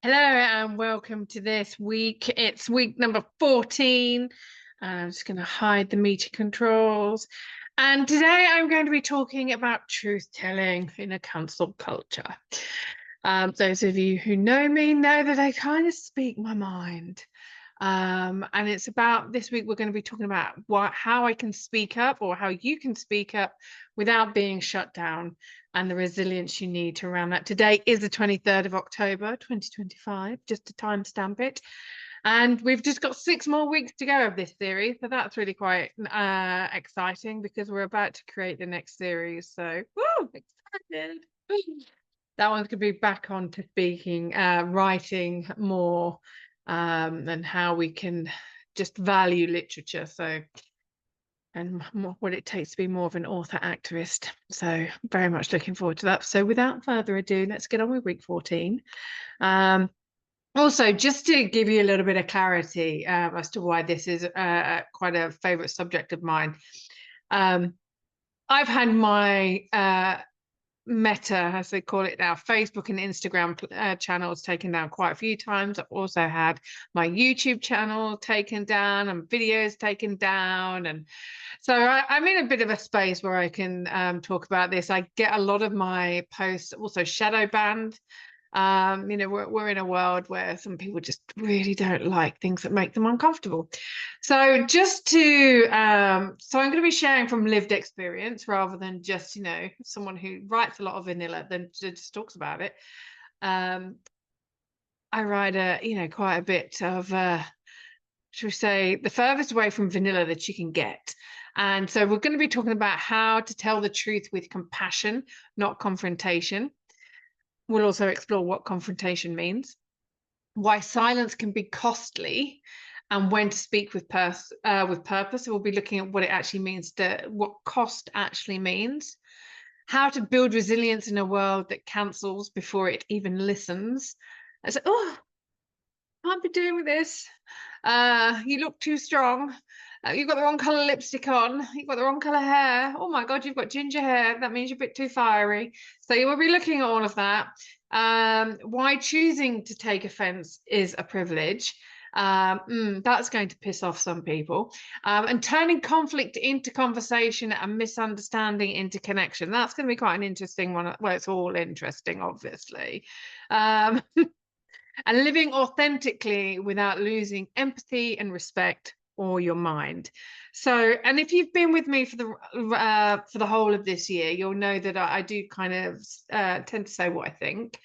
Hello and welcome to this week. It's week number 14. And I'm just going to hide the meter controls. And today I'm going to be talking about truth telling in a cancel culture. Those of you who know me know that I kind of speak my mind. And it's about this week we're going to be talking about how I can speak up, or how you can speak up without being shut down, and the resilience you need to around that. Today is the 23rd of October 2025, just to timestamp it, and we've just got 6 more weeks to go of this series, so that's really quite exciting, because we're about to create the next series. So woo, excited. That one's going to be back on to speaking, writing more, and how we can just value literature, so, and what it takes to be more of an author activist. So very much looking forward to that. So without further ado, let's get on with week 14. Also, just to give you a little bit of clarity as to why this is quite a favorite subject of mine. I've had my Meta, as they call it now, Facebook and Instagram channels taken down quite a few times. I've also had my YouTube channel taken down and videos taken down, and so I'm in a bit of a space where I can talk about this. I get a lot of my posts also shadow banned. We're in a world where some people just really don't like things that make them uncomfortable. So just to so I'm going to be sharing from lived experience rather than just someone who writes a lot of vanilla then just talks about it. I write quite a bit of should we say the furthest away from vanilla that you can get. And so we're going to be talking about how to tell the truth with compassion, not confrontation. We'll also explore what confrontation means, why silence can be costly, and when to speak with purpose. So we'll be looking at what it actually means, what cost actually means, how to build resilience in a world that cancels before it even listens. I said, oh, I can't be doing with this. You look too strong. You've got the wrong colour lipstick on. You've got the wrong colour hair. Oh my God, you've got ginger hair. That means you're a bit too fiery. So you will be looking at all of that. Why choosing to take offence is a privilege. That's going to piss off some people. And turning conflict into conversation and misunderstanding into connection. That's going to be quite an interesting one. Well, it's all interesting, obviously. And living authentically without losing empathy and respect or your mind. So, and if you've been with me for the whole of this year, you'll know that I do kind of tend to say what I think.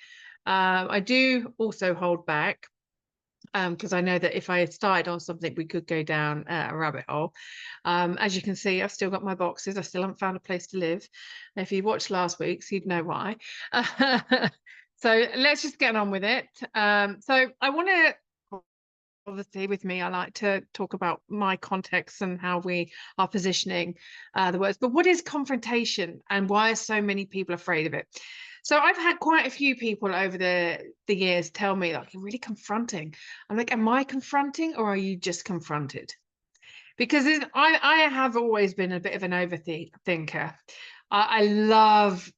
I do also hold back, because I know that if I started on something, we could go down a rabbit hole. As you can see, I've still got my boxes. I still haven't found a place to live. If you watched last week's, you'd know why. So let's just get on with it. So I want to, obviously with me, I like to talk about my context and how we are positioning the words. But what is confrontation, and why are so many people afraid of it? So I've had quite a few people over the years tell me, like, you're really confronting. I'm like, am I confronting, or are you just confronted? Because I have always been a bit of an overthinker. I love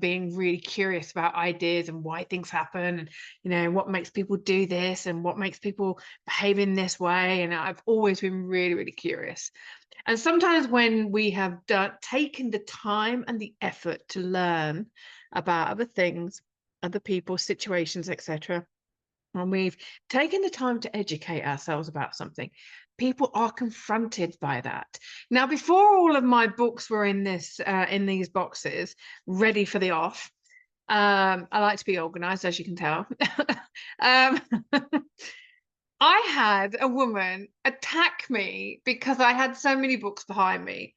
being really curious about ideas and why things happen, and what makes people do this and what makes people behave in this way. And I've always been really, really curious. And sometimes when we have taken the time and the effort to learn about other things, other people, situations, etc., and we've taken the time to educate ourselves about something, people are confronted by that. Now, before all of my books were in these boxes, ready for the off, I like to be organized, as you can tell. I had a woman attack me because I had so many books behind me.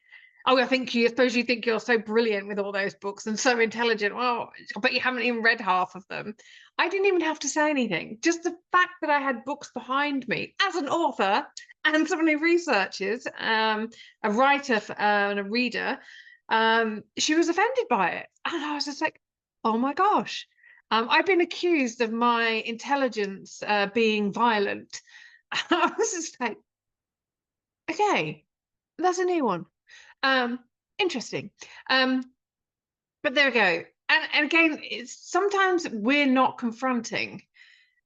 Oh, I suppose you think you're so brilliant with all those books and so intelligent. Well, I bet you haven't even read half of them. I didn't even have to say anything. Just the fact that I had books behind me as an author and someone who researches, a writer and a reader, she was offended by it. And I was just like, oh my gosh. I've been accused of my intelligence being violent. I was just like, okay, that's a new one. Interesting. But there we go. And again, sometimes we're not confronting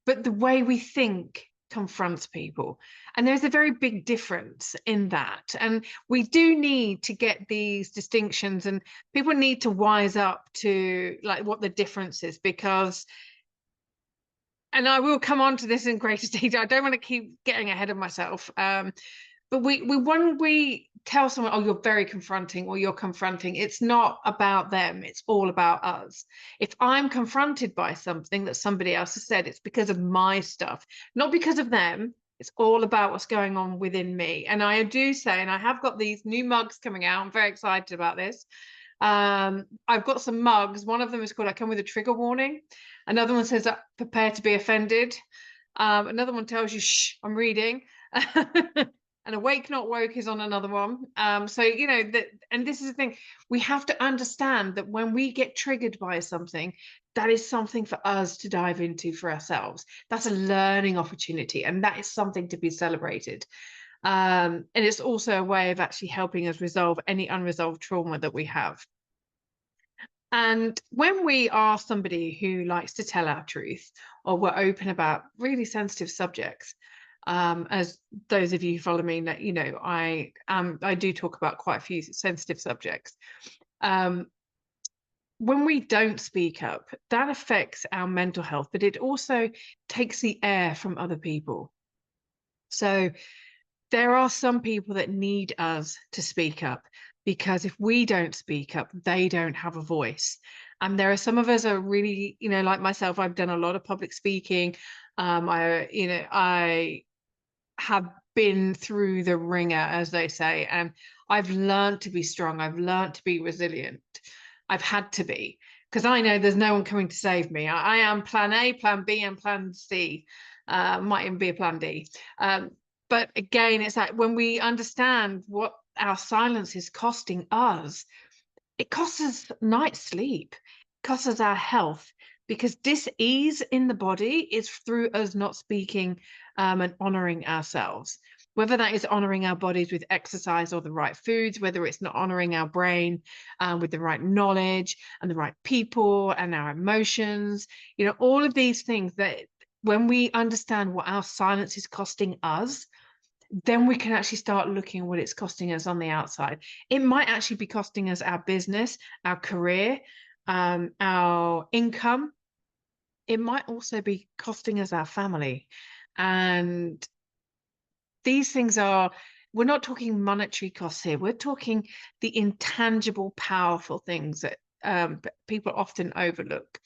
but the way we think confronts people. And there's a very big difference in that. And we do need to get these distinctions, and people need to wise up to like what the difference is, because, and I will come on to this in greater detail. I don't want to keep getting ahead of myself. But when we tell someone, oh, you're very confronting, or you're confronting, it's not about them, it's all about us. If I'm confronted by something that somebody else has said, it's because of my stuff, not because of them. It's all about what's going on within me. And I do say, and I have got these new mugs coming out, I'm very excited about this. I've got some mugs. One of them is called I Come With a Trigger Warning. Another one says prepare to be offended. Another one tells you, shh, I'm reading. And awake not woke is on another one. So you know that, and this is the thing, we have to understand that when we get triggered by something, that is something for us to dive into for ourselves. That's a learning opportunity, and that is something to be celebrated. And it's also a way of actually helping us resolve any unresolved trauma that we have. And when we are somebody who likes to tell our truth, or we're open about really sensitive subjects, as those of you who follow me, you know, I do talk about quite a few sensitive subjects. When we don't speak up, that affects our mental health, but it also takes the air from other people. So there are some people that need us to speak up, because if we don't speak up, they don't have a voice. And there are some of us are really, you know, like myself, I've done a lot of public speaking. I have been through the ringer, as they say, and I've learned to be strong. I've learned to be resilient. I've had to be, because I know there's no one coming to save me. I am plan A, plan B, and plan C. Might even be a plan D. But again, it's like when we understand what our silence is costing us, it costs us night's sleep, it costs us our health, because dis-ease in the body is through us not speaking and honoring ourselves. Whether that is honoring our bodies with exercise or the right foods, whether it's not honoring our brain with the right knowledge and the right people and our emotions, you know, all of these things, that when we understand what our silence is costing us, then we can actually start looking at what it's costing us on the outside. It might actually be costing us our business, our career, our income. It might also be costing us our family. And these things are, we're not talking monetary costs here. We're talking the intangible, powerful things that people often overlook.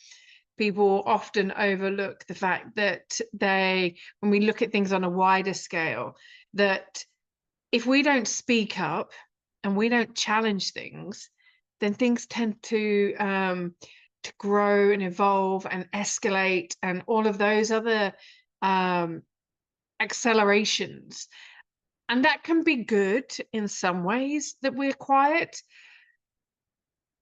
People often overlook the fact that when we look at things on a wider scale, that if we don't speak up and we don't challenge things, then things tend to grow and evolve and escalate, and all of those other accelerations. And that can be good in some ways, that we're quiet,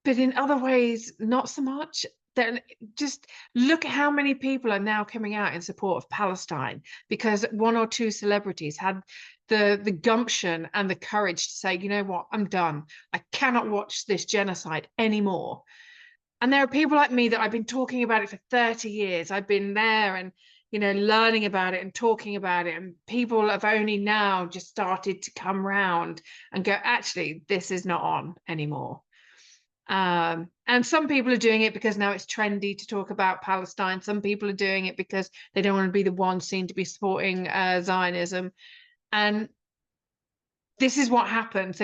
but in other ways, not so much. Then just look at how many people are now coming out in support of Palestine, because one or two celebrities had the gumption and the courage to say, you know what, I'm done. I cannot watch this genocide anymore. And there are people like me that I've been talking about it for 30 years. I've been there and, you know, learning about it and talking about it. And people have only now just started to come round and go, actually, this is not on anymore. And some people are doing it because now it's trendy to talk about Palestine. Some people are doing it because they don't want to be the ones seen to be supporting Zionism. And this is what happens.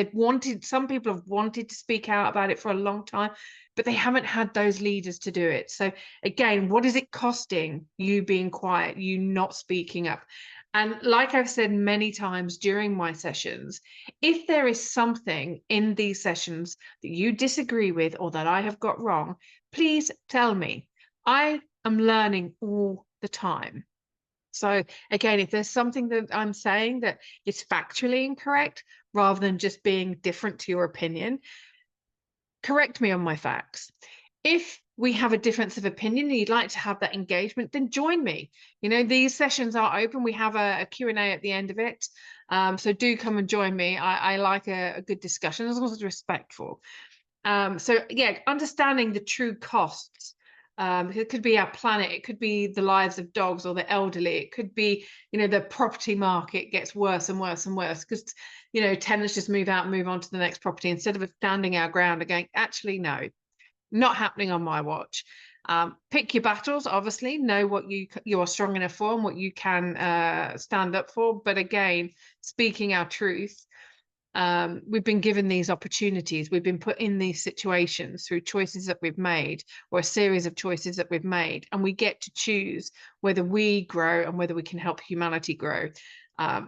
Some people have wanted to speak out about it for a long time, but they haven't had those leaders to do it. So again, what is it costing you being quiet, you not speaking up? And like I've said many times during my sessions, if there is something in these sessions that you disagree with or that I have got wrong, please tell me. I am learning all the time. So again, if there's something that I'm saying that is factually incorrect, rather than just being different to your opinion, correct me on my facts. If we have a difference of opinion and you'd like to have that engagement, then join me. You know, these sessions are open. We have a Q&A at the end of it. So do come and join me. I like a good discussion, as long as it's respectful. So yeah, understanding the true costs It could be our planet, it could be the lives of dogs or the elderly, it could be, the property market gets worse and worse and worse because, tenants just move out and move on to the next property instead of standing our ground and going, actually, no, not happening on my watch. Pick your battles, obviously, know what you are strong enough for and what you can stand up for. But again, speaking our truth, we've been given these opportunities. We've been put in these situations through choices that we've made or a series of choices that we've made. And we get to choose whether we grow and whether we can help humanity grow.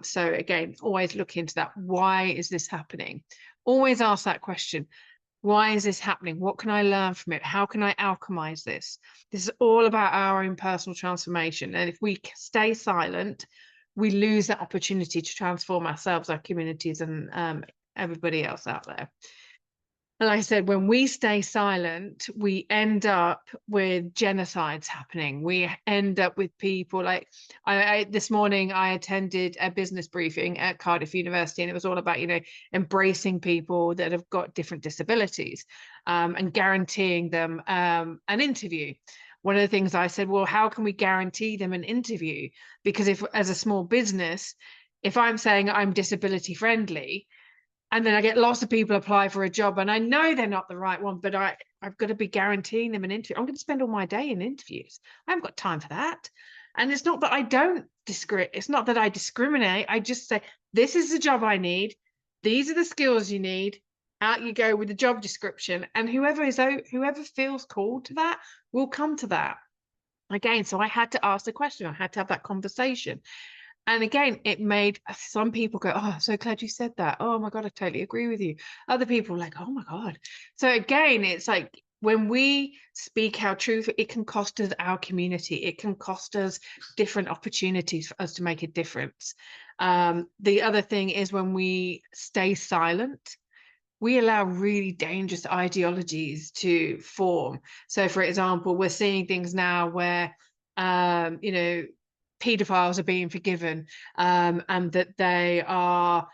So again, always look into that. Why is this happening? Always ask that question. Why is this happening? What can I learn from it? How can I alchemize this? This is all about our own personal transformation. And if we stay silent, we lose that opportunity to transform ourselves, our communities, and everybody else out there. And like I said, when we stay silent, we end up with genocides happening. We end up with people like this morning, I attended a business briefing at Cardiff University, and it was all about, embracing people that have got different disabilities and guaranteeing them an interview. One of the things I said, well, how can we guarantee them an interview? Because if, as a small business, if I'm saying I'm disability friendly, and then I get lots of people apply for a job and I know they're not the right one, but I've got to be guaranteeing them an interview. I'm going to spend all my day in interviews. I haven't got time for that. And it's not that I don't discriminate. It's not that I discriminate. I just say, this is the job I need. These are the skills you need. Out you go with the job description. And whoever feels called to that will come to that. Again, so I had to ask the question. I had to have that conversation. And again, it made some people go, oh, I'm so glad you said that. Oh my God, I totally agree with you. Other people were like, oh my God. So again, it's like when we speak our truth, it can cost us our community. It can cost us different opportunities for us to make a difference. The other thing is when we stay silent, we allow really dangerous ideologies to form. So for example, we're seeing things now where, pedophiles are being forgiven and that they are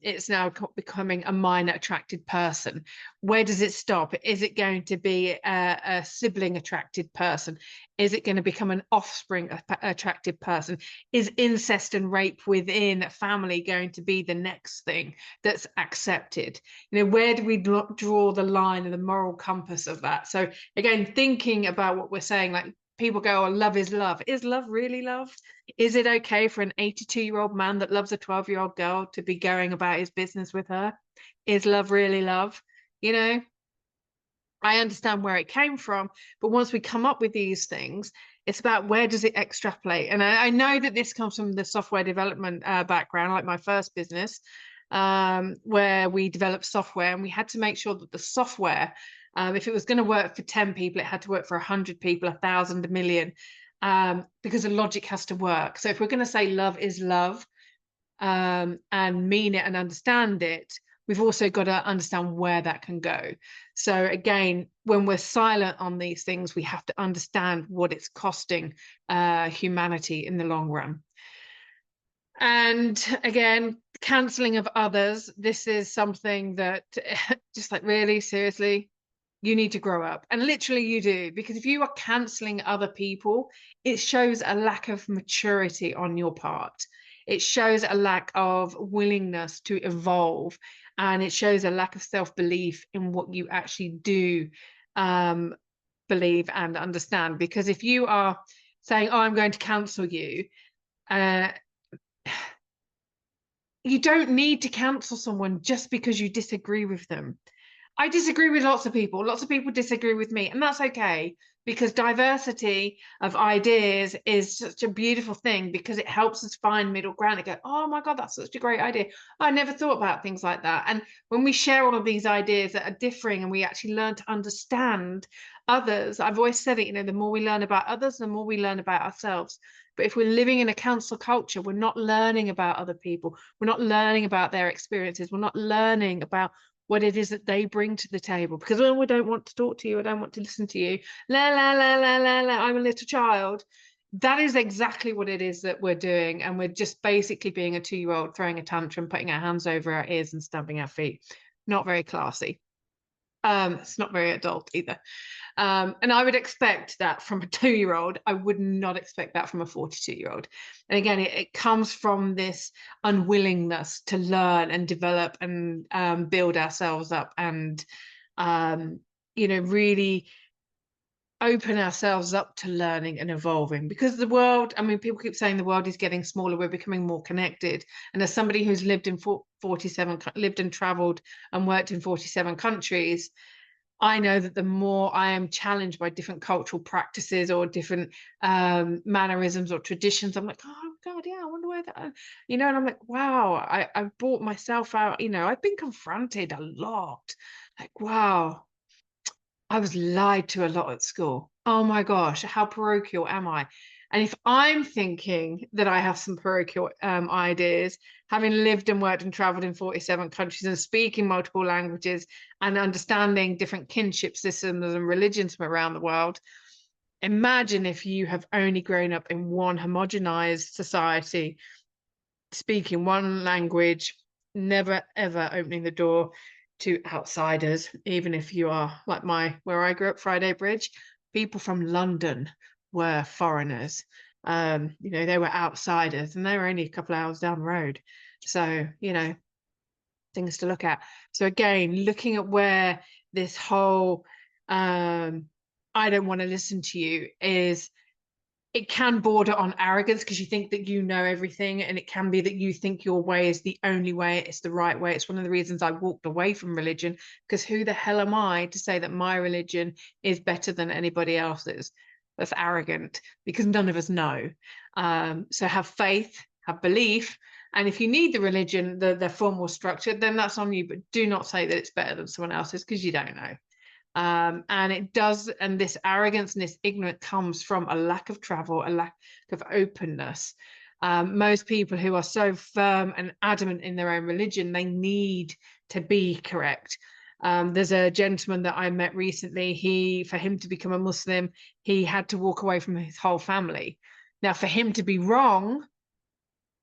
it's now becoming a minor attracted person. Where does it stop? Is it going to be a sibling attracted person? Is it going to become an offspring attracted person? Is incest and rape within a family going to be the next thing that's accepted? Where do we draw the line and the moral compass of that? So again, thinking about what we're saying, like people go, oh, love is love. Is love really love? Is it okay for an 82-year-old man that loves a 12-year-old girl to be going about his business with her? Is love really love? I understand where it came from, but once we come up with these things, it's about where does it extrapolate? And I know that this comes from the software development background, like my first business, where we developed software and we had to make sure that the software, if it was going to work for 10 people, it had to work for 100 people, 1,000, a million, because the logic has to work. So if we're going to say love is love and mean it and understand it, we've also got to understand where that can go. So again, when we're silent on these things, we have to understand what it's costing humanity in the long run. And again, cancelling of others. This is something that just like, really, seriously, you need to grow up. And literally you do, because if you are cancelling other people, it shows a lack of maturity on your part. It shows a lack of willingness to evolve, and it shows a lack of self-belief in what you actually do believe and understand. Because if you are saying, oh, I'm going to cancel you, you don't need to cancel someone just because you disagree with them. I disagree with lots of people. Lots of people disagree with me, and that's okay, because diversity of ideas is such a beautiful thing, because it helps us find middle ground and go, oh my God, that's such a great idea. I never thought about things like that. And when we share all of these ideas that are differing and we actually learn to understand others, I've always said it, the more we learn about others, the more we learn about ourselves. But if we're living in a cancel culture, we're not learning about other people. We're not learning about their experiences. We're not learning about what it is that they bring to the table, because oh, I don't want to talk to you, I don't want to listen to you, la la la la la la, I'm a little child. That is exactly what it is that we're doing, and we're just basically being a 2-year-old throwing a tantrum, putting our hands over our ears and stamping our feet. Not very classy. It's not very adult either. And I would expect that from a 2-year-old. I would not expect that from a 42-year-old. And again, it comes from this unwillingness to learn and develop and build ourselves up and, really open ourselves up to learning and evolving, because the world, I mean, people keep saying the world is getting smaller, we're becoming more connected. And as somebody who's lived in 47 lived and traveled and worked in 47 countries, I know that the more I am challenged by different cultural practices or different mannerisms or traditions, I'm like, oh God, yeah, I wonder where that, and I'm like, wow, I've brought myself out, I've been confronted a lot. Like, wow, I was lied to a lot at school. Oh my gosh, how parochial am I? And if I'm thinking that I have some parochial ideas, having lived and worked and traveled in 47 countries and speaking multiple languages and understanding different kinship systems and religions from around the world, imagine if you have only grown up in one homogenized society, speaking one language, never ever opening the door to outsiders, even if you are like where I grew up, Friday Bridge. People from London were foreigners. They were outsiders and they were only a couple of hours down the road. So, things to look at. So again, looking at where this whole I don't want to listen to you is, it can border on arrogance because you think that you know everything, and it can be that you think your way is the only way, it's the right way. It's one of the reasons I walked away from religion, because who the hell am I to say that my religion is better than anybody else's? That's arrogant, because none of us know. So have faith, have belief, and if you need the religion, the formal structure, then that's on you, but do not say that it's better than someone else's, because you don't know. And it does, and this arrogance and this ignorance comes from a lack of travel, a lack of openness. Most people who are so firm and adamant in their own religion, they need to be correct. There's a gentleman that I met recently, for him to become a Muslim, he had to walk away from his whole family. Now, for him to be wrong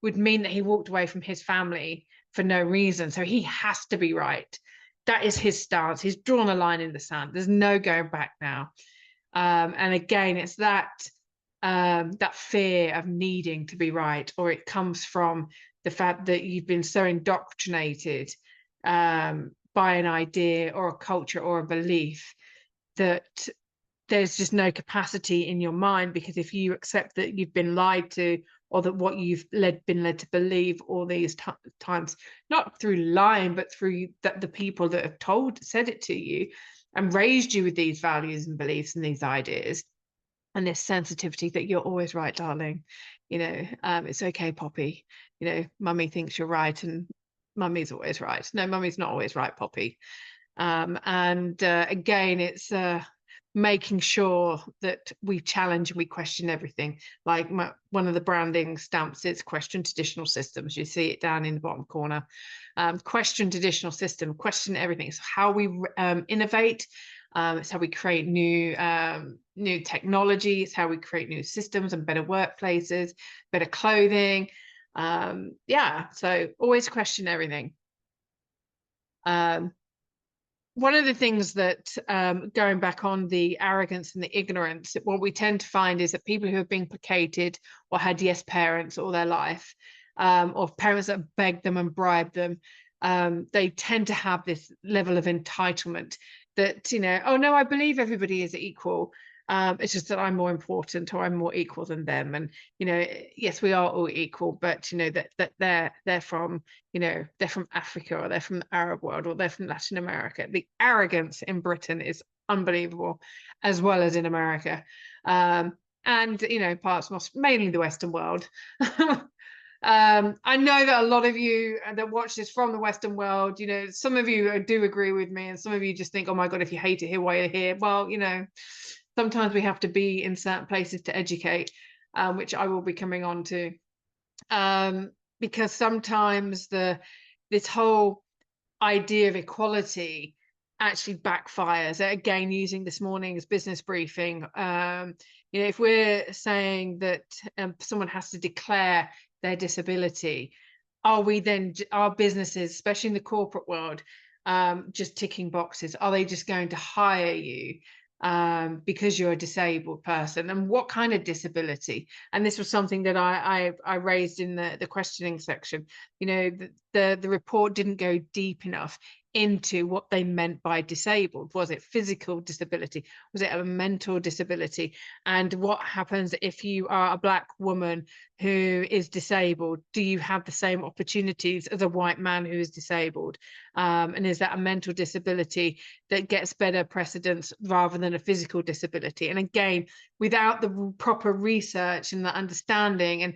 would mean that he walked away from his family for no reason. So he has to be right. That is his stance. He's drawn a line in the sand. There's no going back now. And again, it's that fear of needing to be right, or it comes from the fact that you've been so indoctrinated by an idea or a culture or a belief that there's just no capacity in your mind, because if you accept that you've been lied to, or that what you've been led to believe all these times, not through lying, but through the people that have said it to you and raised you with these values and beliefs and these ideas, and this sensitivity that you're always right, darling. It's okay, Poppy. Mummy thinks you're right, and mummy's always right. No, mummy's not always right, Poppy. Again, it's making sure that we challenge and we question everything. Like one of the branding stamps is question traditional systems. You see it down in the bottom corner. Question traditional system, question everything. It's how we innovate. It's how we create new technology. It's how we create new systems and better workplaces, better clothing. So always question everything. One of the things that, going back on the arrogance and the ignorance, what we tend to find is that people who have been placated or had yes parents all their life, or parents that begged them and bribed them, they tend to have this level of entitlement that, oh no, I believe everybody is equal. It's just that I'm more important, or I'm more equal than them. And, yes, we are all equal, but, that they're from, they're from Africa, or they're from the Arab world, or they're from Latin America. The arrogance in Britain is unbelievable, as well as in America. And, parts, mainly the Western world. I know that a lot of you that watch this from the Western world, some of you do agree with me, and some of you just think, oh my God, if you hate it here, why are you here? Well, sometimes we have to be in certain places to educate, which I will be coming on to, because sometimes this whole idea of equality actually backfires. Again, using this morning's business briefing, if we're saying that someone has to declare their disability, are we then, our businesses, especially in the corporate world, just ticking boxes? Are they just going to hire you because you're a disabled person? And what kind of disability? And this was something that I raised in the questioning section. You know, the report didn't go deep enough into what they meant by disabled. Was it physical disability? Was it a mental disability? And what happens if you are a Black woman who is disabled? Do you have the same opportunities as a white man who is disabled? And is that a mental disability that gets better precedence rather than a physical disability? And again, without the proper research and the understanding, and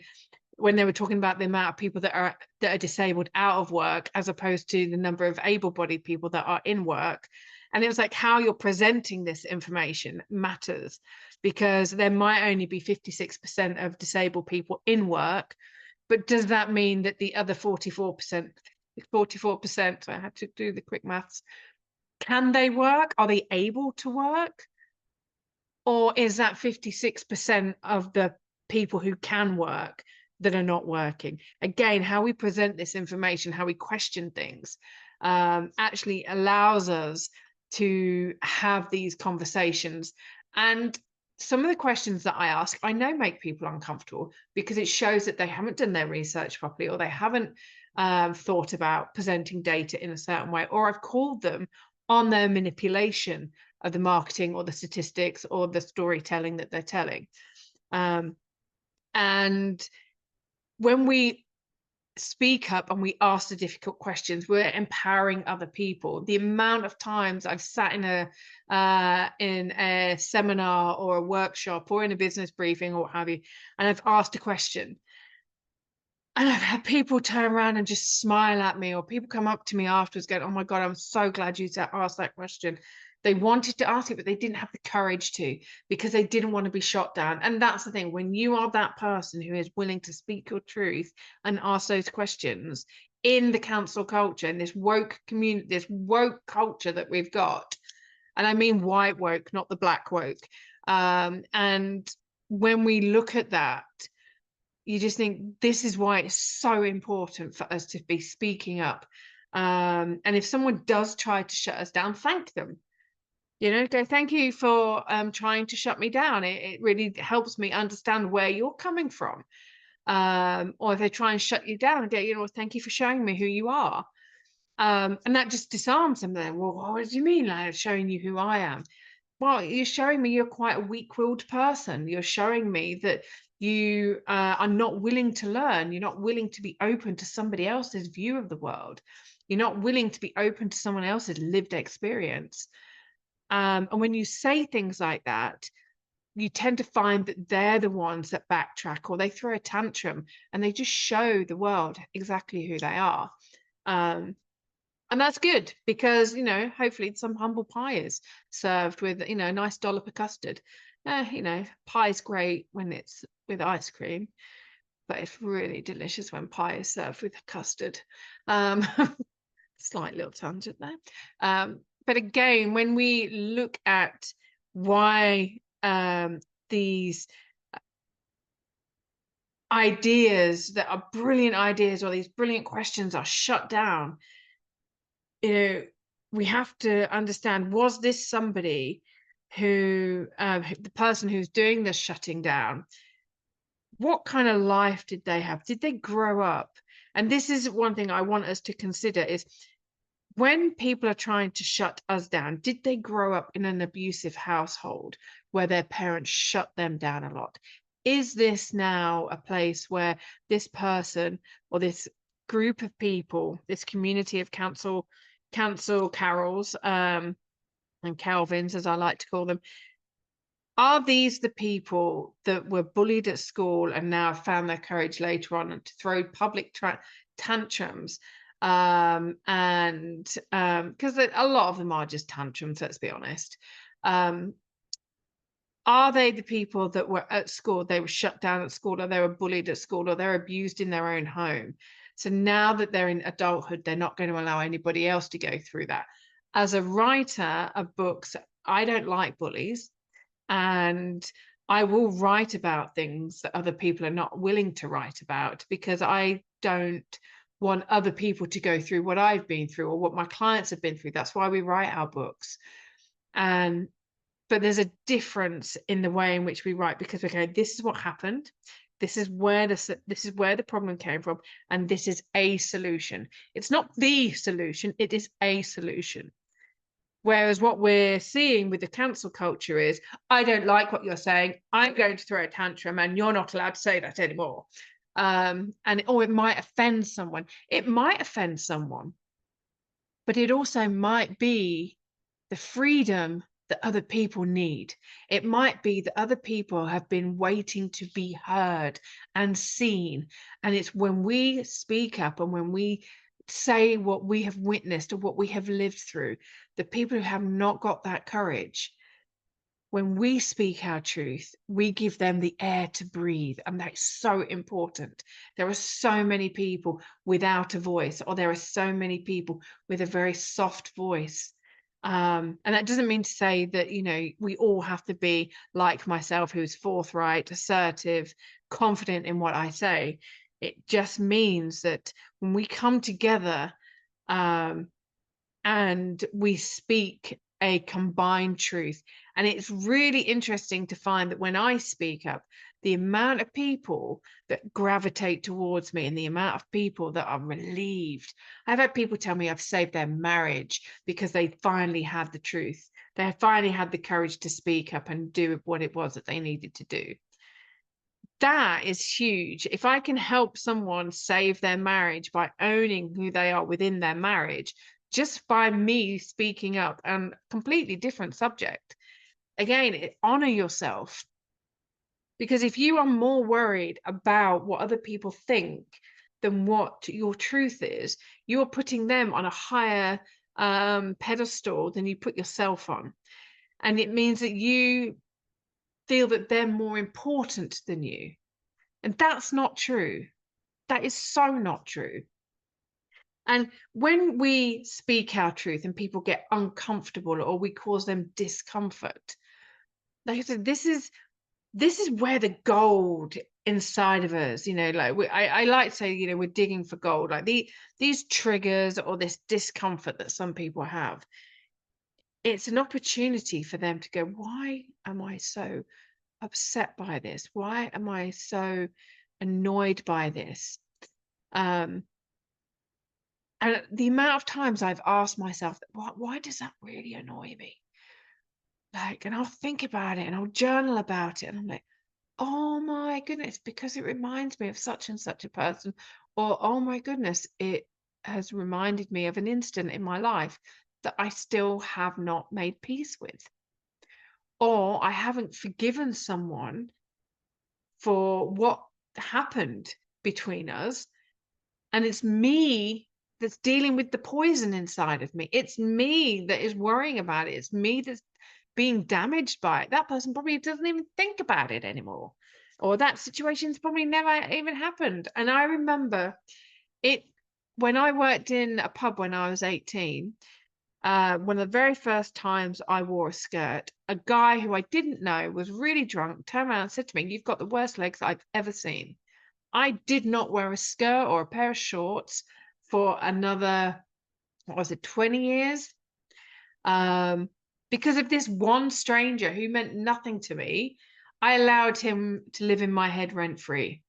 when they were talking about the amount of people that are disabled out of work as opposed to the number of able-bodied people that are in work, and it was like how you're presenting this information matters, because there might only be 56% of disabled people in work, but does that mean that the other 44%, so I had to do the quick maths, can they work? Are they able to work? Or is that 56% of the people who can work that are not working? Again, how we present this information, how we question things, actually allows us to have these conversations. And some of the questions that I ask, I know make people uncomfortable, because it shows that they haven't done their research properly, or they haven't thought about presenting data in a certain way, or I've called them on their manipulation of the marketing or the statistics or the storytelling that they're telling. And when we speak up and we ask the difficult questions, we're empowering other people. The amount of times I've sat in a seminar or a workshop or in a business briefing or what have you, and I've asked a question, and I've had people turn around and just smile at me, or people come up to me afterwards going, oh my God, I'm so glad you asked that question. They wanted to ask it, but they didn't have the courage to, because they didn't want to be shot down. And that's the thing, when you are that person who is willing to speak your truth and ask those questions in the cancel culture, in this woke community, this woke culture that we've got, and I mean white woke, not the Black woke. And when we look at that, you just think this is why it's so important for us to be speaking up. And if someone does try to shut us down, thank them. You know, go, thank you for trying to shut me down. It really helps me understand where you're coming from. Or if they try and shut you down, go, you know, thank you for showing me who you are. And that just disarms them then. Well, what do you mean, like showing you who I am? Well, you're showing me you're quite a weak-willed person. You're showing me that you are not willing to learn. You're not willing to be open to somebody else's view of the world. You're not willing to be open to someone else's lived experience. And when you say things like that, you tend to find that they're the ones that backtrack, or they throw a tantrum, and they just show the world exactly who they are. And that's good, because, you know, hopefully some humble pie is served with, you know, a nice dollop of custard. You know, pie's great when it's with ice cream, but it's really delicious when pie is served with custard. Slight little tangent there. But again, when we look at why these ideas that are brilliant ideas, or these brilliant questions, are shut down, you know, we have to understand, was this somebody who, the person who's doing this shutting down, what kind of life did they have? Did they grow up? And this is one thing I want us to consider, is when people are trying to shut us down, did they grow up in an abusive household where their parents shut them down a lot? Is this now a place where this person, or this group of people, this community of cancel Carols, and Calvins, as I like to call them, are these the people that were bullied at school and now found their courage later on to throw public tantrums? And because a lot of them are just tantrums, let's be honest. Are they the people that were at school, they were shut down at school, or they were bullied at school, or they're abused in their own home? So now that they're in adulthood, they're not going to allow anybody else to go through that. As a writer of books, I don't like bullies, and I will write about things that other people are not willing to write about, because I don't want other people to go through what I've been through or what my clients have been through. That's why we write our books. And but there's a difference in the way in which we write, because we go, this is what happened. This is where the problem came from, and this is a solution. It's not the solution, it is a solution. Whereas what we're seeing with the cancel culture is, I don't like what you're saying, I'm going to throw a tantrum, and you're not allowed to say that anymore. And it might offend someone. It might offend someone, but it also might be the freedom that other people need. It might be that other people have been waiting to be heard and seen. And it's when we speak up and when we say what we have witnessed or what we have lived through, the people who have not got that courage, when we speak our truth, we give them the air to breathe. And that's so important. There are so many people without a voice, or there are so many people with a very soft voice. And that doesn't mean to say that, we all have to be like myself, who's forthright, assertive, confident in what I say. It just means that when we come together, and we speak a combined truth. And it's really interesting to find that when I speak up, the amount of people that gravitate towards me and the amount of people that are relieved. I've had people tell me I've saved their marriage because they finally had the truth. They finally had the courage to speak up and do what it was that they needed to do. That is huge. If I can help someone save their marriage by owning who they are within their marriage, just by me speaking up, and completely different subject. Again, honor yourself. Because if you are more worried about what other people think than what your truth is, you're putting them on a higher pedestal than you put yourself on. And it means that you feel that they're more important than you. And that's not true. That is so not true. And when we speak our truth and people get uncomfortable or we cause them discomfort, like I said, this is where the gold inside of us, I like to say, we're digging for gold. Like these triggers or this discomfort that some people have, it's an opportunity for them to go, why am I so upset by this? Why am I so annoyed by this? And the amount of times I've asked myself, why does that really annoy me? Like, and I'll think about it and I'll journal about it. And I'm like, oh my goodness, because it reminds me of such and such a person. Or, oh my goodness, it has reminded me of an instant in my life that I still have not made peace with. Or I haven't forgiven someone for what happened between us. And it's me that's dealing with the poison inside of me. It's me that is worrying about it. It's me that's being damaged by it. That person probably doesn't even think about it anymore. Or that situation's probably never even happened. And I remember it when I worked in a pub when I was 18. One of the very first times I wore a skirt, a guy who I didn't know was really drunk, turned around and said to me, "You've got the worst legs I've ever seen." I did not wear a skirt or a pair of shorts for another, 20 years? Because of this one stranger who meant nothing to me. I allowed him to live in my head rent free.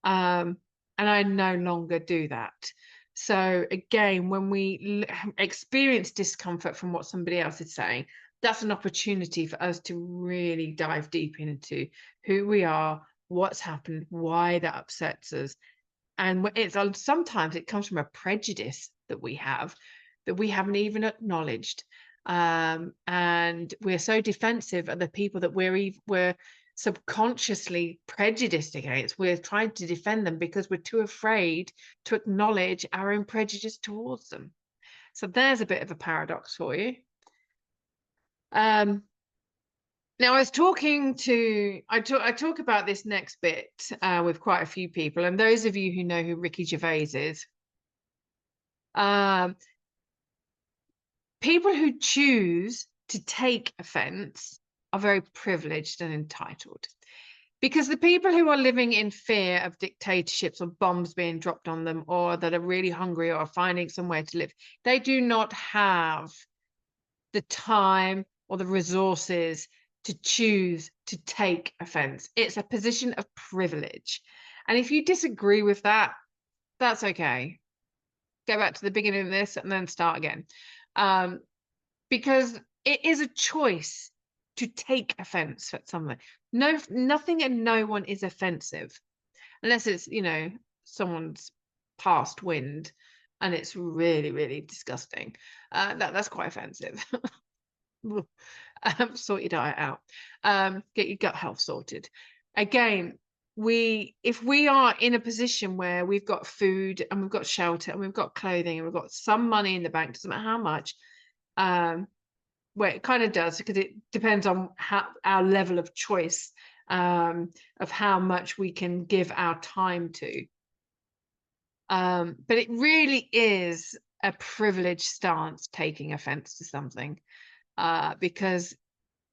And I no longer do that. So again, when we experience discomfort from what somebody else is saying, that's an opportunity for us to really dive deep into who we are, what's happened, why that upsets us. And sometimes it comes from a prejudice that we have that we haven't even acknowledged. And we're so defensive of the people that we're subconsciously prejudiced against. We're trying to defend them because we're too afraid to acknowledge our own prejudice towards them. So there's a bit of a paradox for you. Now, I talk about this next bit with quite a few people, and those of you who know who Ricky Gervais is, people who choose to take offence are very privileged and entitled. Because the people who are living in fear of dictatorships or bombs being dropped on them, or that are really hungry or are finding somewhere to live, they do not have the time or the resources to choose to take offense. It's a position of privilege. And if you disagree with that, that's okay. Go back to the beginning of this and then start again. Because it is a choice to take offense at something. No, nothing and no one is offensive unless it's, someone's past wind and it's really, really disgusting. That's quite offensive. Sort your diet out. Get your gut health sorted. Again, if we are in a position where we've got food and we've got shelter and we've got clothing and we've got some money in the bank, doesn't matter how much, well, it kind of does, because it depends on how our level of choice, of how much we can give our time to. But it really is a privileged stance, taking offense to something, because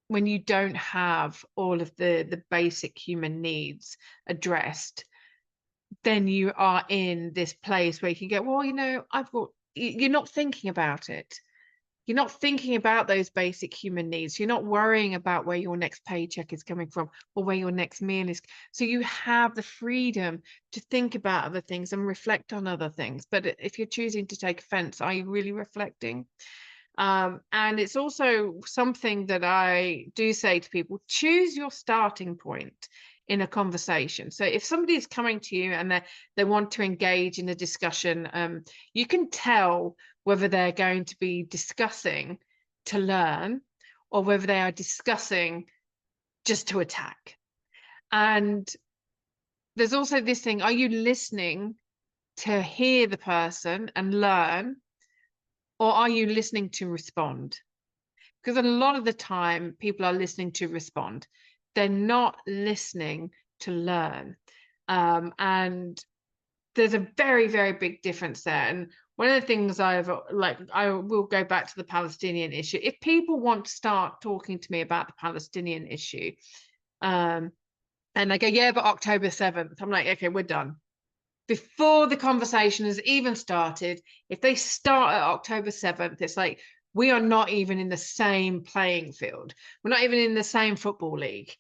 when you don't have all of the basic human needs addressed, then you are in this place where you can go, well, you're not thinking about it. You're not thinking about those basic human needs. You're not worrying about where your next paycheck is coming from or where your next meal is. So you have the freedom to think about other things and reflect on other things. But if you're choosing to take offense, are you really reflecting? And it's also something that I do say to people: choose your starting point in a conversation. So if somebody is coming to you and they want to engage in a discussion, you can tell whether they're going to be discussing to learn or whether they are discussing just to attack. And there's also this thing: are you listening to hear the person and learn, or are you listening to respond? Because a lot of the time people are listening to respond. They're not listening to learn. And there's a very, very big difference there. And one of the things I will go back to the Palestinian issue. If people want to start talking to me about the Palestinian issue, and they go, yeah, but October 7th, I'm like, okay, we're done. Before the conversation has even started, if they start at October 7th, it's like, we are not even in the same playing field. We're not even in the same football league.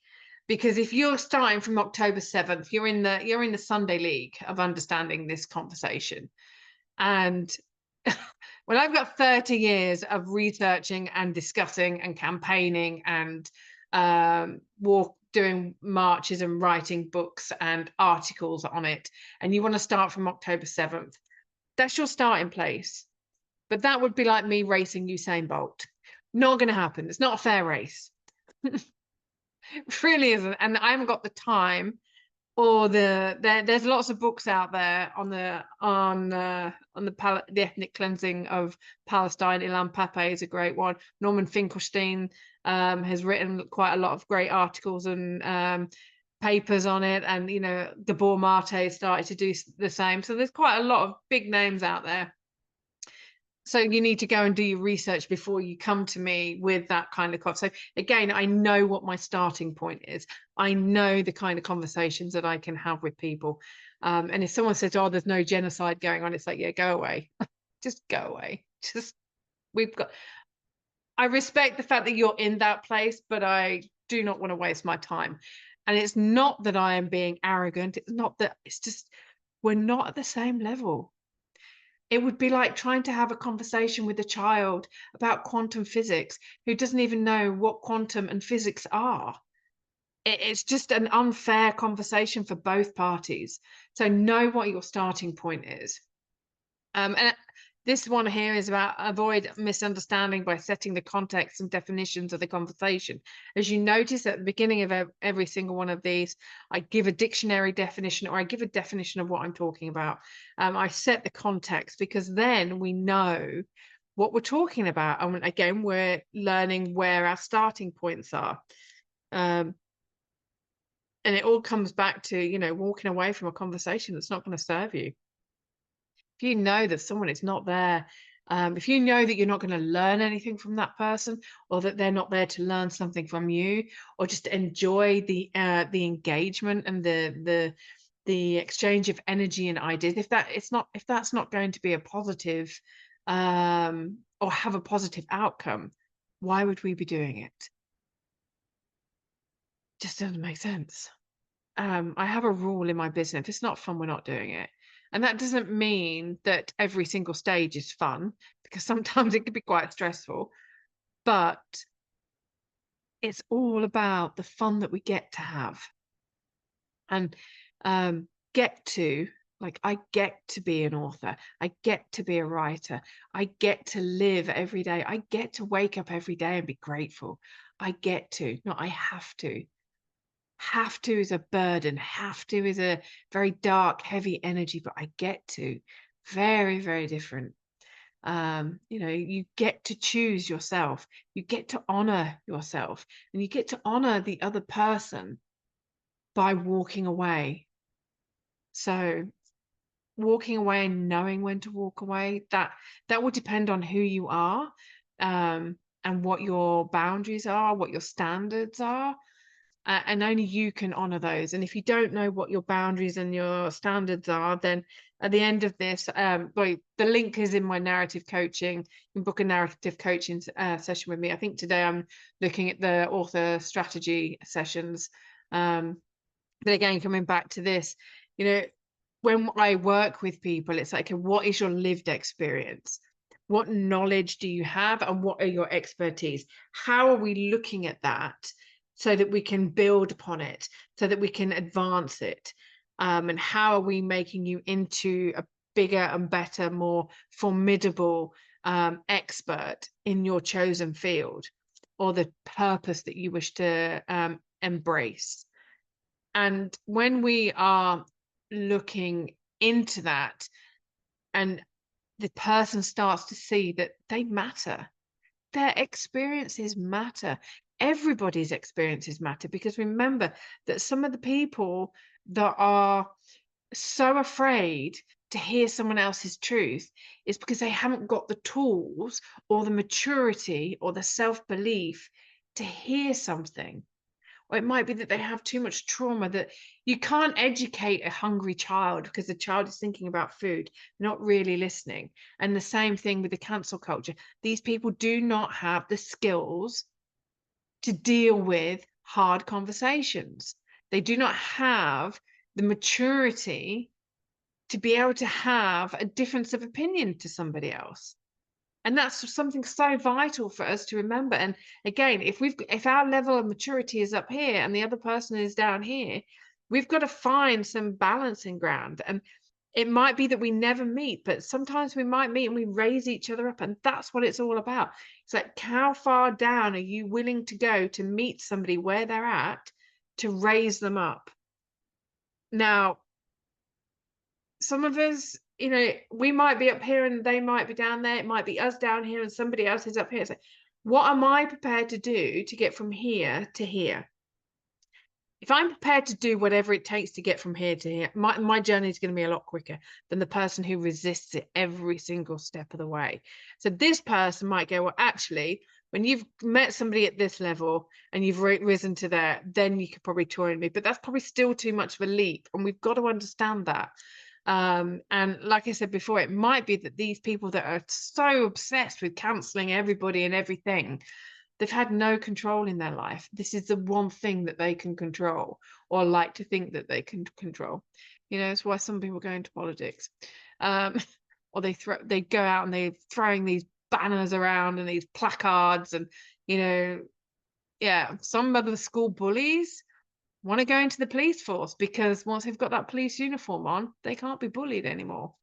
Because if you're starting from October 7th, you're in the Sunday league of understanding this conversation. And when I've got 30 years of researching and discussing and campaigning and doing marches and writing books and articles on it, and you want to start from October 7th, that's your starting place. But that would be like me racing Usain Bolt. Not going to happen. It's not a fair race. It really isn't. And I haven't got the time or there's lots of books out there on the ethnic cleansing of Palestine. Ilan Pappé is a great one. Norman Finkelstein has written quite a lot of great articles and papers on it, and Gabor Mate started to do the same. So there's quite a lot of big names out there. So you need to go and do your research before you come to me with that kind of stuff. So again, I know what my starting point is. I know the kind of conversations that I can have with people. And if someone says, oh, there's no genocide going on, it's like, yeah, go away. Just go away. I respect the fact that you're in that place, but I do not want to waste my time. And it's not that I am being arrogant. It's not that, it's just, we're not at the same level. It would be like trying to have a conversation with a child about quantum physics who doesn't even know what quantum and physics are. It's just an unfair conversation for both parties. So know what your starting point is. And this one here is about avoid misunderstanding by setting the context and definitions of the conversation. As you notice at the beginning of every single one of these, I give a dictionary definition, or I give a definition of what I'm talking about. I set the context, because then we know what we're talking about. And again, we're learning where our starting points are. And it all comes back to, walking away from a conversation that's not going to serve you. If you know that someone is not there If you know that you're not going to learn anything from that person, or that they're not there to learn something from you, or just enjoy the engagement and the exchange of energy and ideas, if that's not going to be a positive, or have a positive outcome, why would we be doing it? Just doesn't make sense. I have a rule in my business. If it's not fun, we're not doing it. And that doesn't mean that every single stage is fun, because sometimes it can be quite stressful, but it's all about the fun that we get to have. And get to, like, I get to be an author. I get to be a writer. I get to live every day. I get to wake up every day and be grateful. I get to, not I have to. Have to is a burden. Have to is a very dark, heavy energy, but I get to. Very, very different. You get to choose yourself. You get to honor yourself, and you get to honor the other person by walking away. So walking away and knowing when to walk away, that will depend on who you are, and what your boundaries are, what your standards are. And only you can honor those. And if you don't know what your boundaries and your standards are, then at the end of this, well, the link is in my narrative coaching. You can book a narrative coaching session with me. I think today I'm looking at the author strategy sessions. But again, coming back to this, when I work with people, it's like, what is your lived experience? What knowledge do you have, and what are your expertise? How are we looking at that so that we can build upon it, so that we can advance it? And how are we making you into a bigger and better, more formidable expert in your chosen field, or the purpose that you wish to embrace? And when we are looking into that, and the person starts to see that they matter, their experiences matter, everybody's experiences matter, because remember that some of the people that are so afraid to hear someone else's truth is because they haven't got the tools or the maturity or the self-belief to hear something. Or it might be that they have too much trauma, that you can't educate a hungry child because the child is thinking about food, not really listening. And the same thing with the cancel culture. These people do not have the skills to deal with hard conversations. They do not have the maturity to be able to have a difference of opinion to somebody else. And that's something so vital for us to remember. And again, if our level of maturity is up here and the other person is down here, we've got to find some balancing ground. And it might be that we never meet, but sometimes we might meet and we raise each other up. And that's what it's all about. It's like, how far down are you willing to go to meet somebody where they're at, to raise them up? Now, some of us, we might be up here and they might be down there. It might be us down here and somebody else is up here. It's like, what am I prepared to do to get from here to here? If I'm prepared to do whatever it takes to get from here to here, my journey is going to be a lot quicker than the person who resists it every single step of the way. So this person might go, well, actually, when you've met somebody at this level and you've risen to there, then you could probably join me. But that's probably still too much of a leap. And we've got to understand that. And like I said before, it might be that these people that are so obsessed with cancelling everybody and everything, they've had no control in their life. This is the one thing that they can control, or like to think that they can control. It's why some people go into politics, or they go out and they're throwing these banners around and these placards, and some of the school bullies want to go into the police force, because once they've got that police uniform on, they can't be bullied anymore.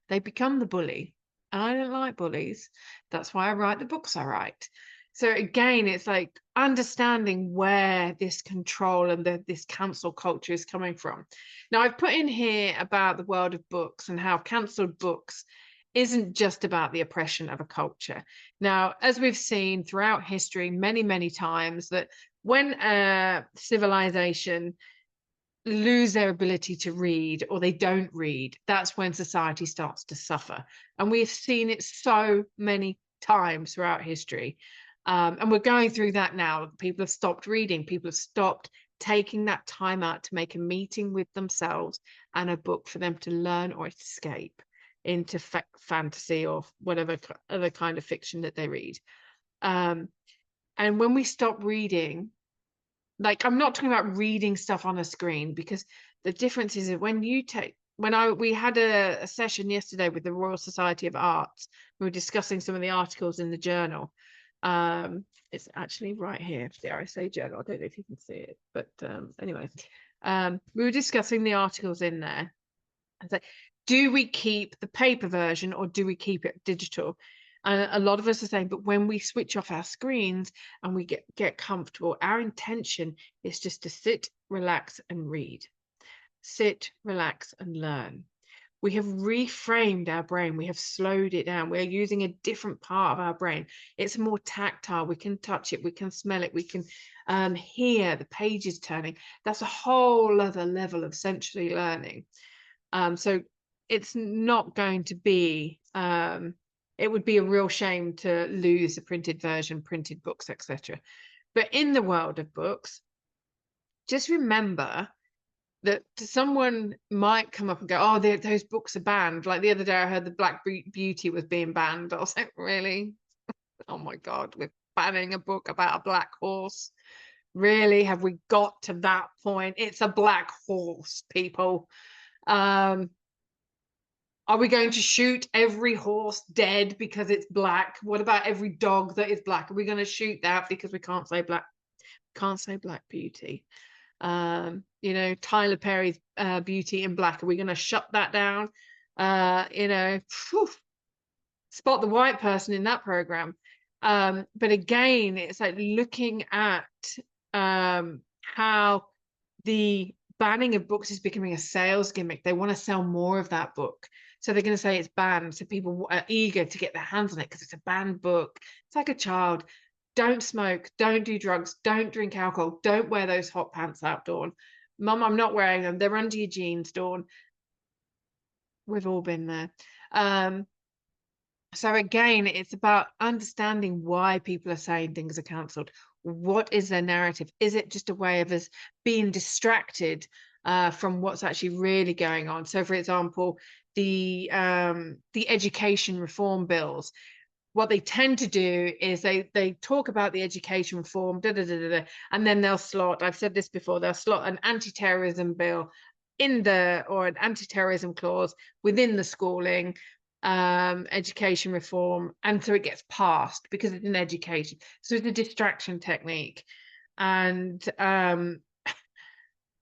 They become the bully. And I don't like bullies. That's why I write the books I write. So again, it's like understanding where this control and this cancel culture is coming from. Now, I've put in here about the world of books and how cancelled books isn't just about the oppression of a culture. Now, as we've seen throughout history many, many times, that when a civilization lose their ability to read, or they don't read, that's when society starts to suffer. And we've seen it so many times throughout history. And we're going through that now. People have stopped reading, people have stopped taking that time out to make a meeting with themselves and a book for them to learn or escape into fantasy or whatever other kind of fiction that they read. And when we stop reading, like, I'm not talking about reading stuff on a screen, because the difference is that we had a session yesterday with the Royal Society of Arts. We were discussing some of the articles in the journal. It's actually right here, the RSA journal. I don't know if you can see it, but anyway, we were discussing the articles in there. And so, do we keep the paper version or do we keep it digital? And a lot of us are saying, but when we switch off our screens and we get comfortable, our intention is just to sit, relax, and read. Sit, relax, and learn. We have reframed our brain. We have slowed it down. We're using a different part of our brain. It's more tactile. We can touch it. We can smell it. We can hear the pages turning. That's a whole other level of sensory learning. So it's not going to be, it would be a real shame to lose the printed version, printed books, etc. But in the world of books, just remember that someone might come up and go, oh, those books are banned. Like the other day, I heard the Black Beauty was being banned. I was like, really? Oh my God, we're banning a book about a black horse. Really? Have we got to that point? It's a black horse, people. Are we going to shoot every horse dead because it's black? What about every dog that is black? Are we going to shoot that because we can't say black? Can't say Black Beauty. You know, Tyler Perry's Beauty in Black. Are we going to shut that down? You know, spot the white person in that program. But again, it's like looking at how the banning of books is becoming a sales gimmick. They want to sell more of that book. So they're going to say it's banned. So people are eager to get their hands on it because it's a banned book. It's like a child. Don't smoke. Don't do drugs. Don't drink alcohol. Don't wear those hot pants out, Dawn. Mum, I'm not wearing them. They're under your jeans, Dawn. We've all been there. So again, it's about understanding why people are saying things are cancelled. What is their narrative? Is it just a way of us being distracted from what's actually really going on? So, for example, the education reform bills. What they tend to do is they talk about the education reform, and then they'll slot. I've said this before. They'll slot an anti-terrorism bill or an anti-terrorism clause within the schooling education reform, and so it gets passed because it's an education. So it's a distraction technique. And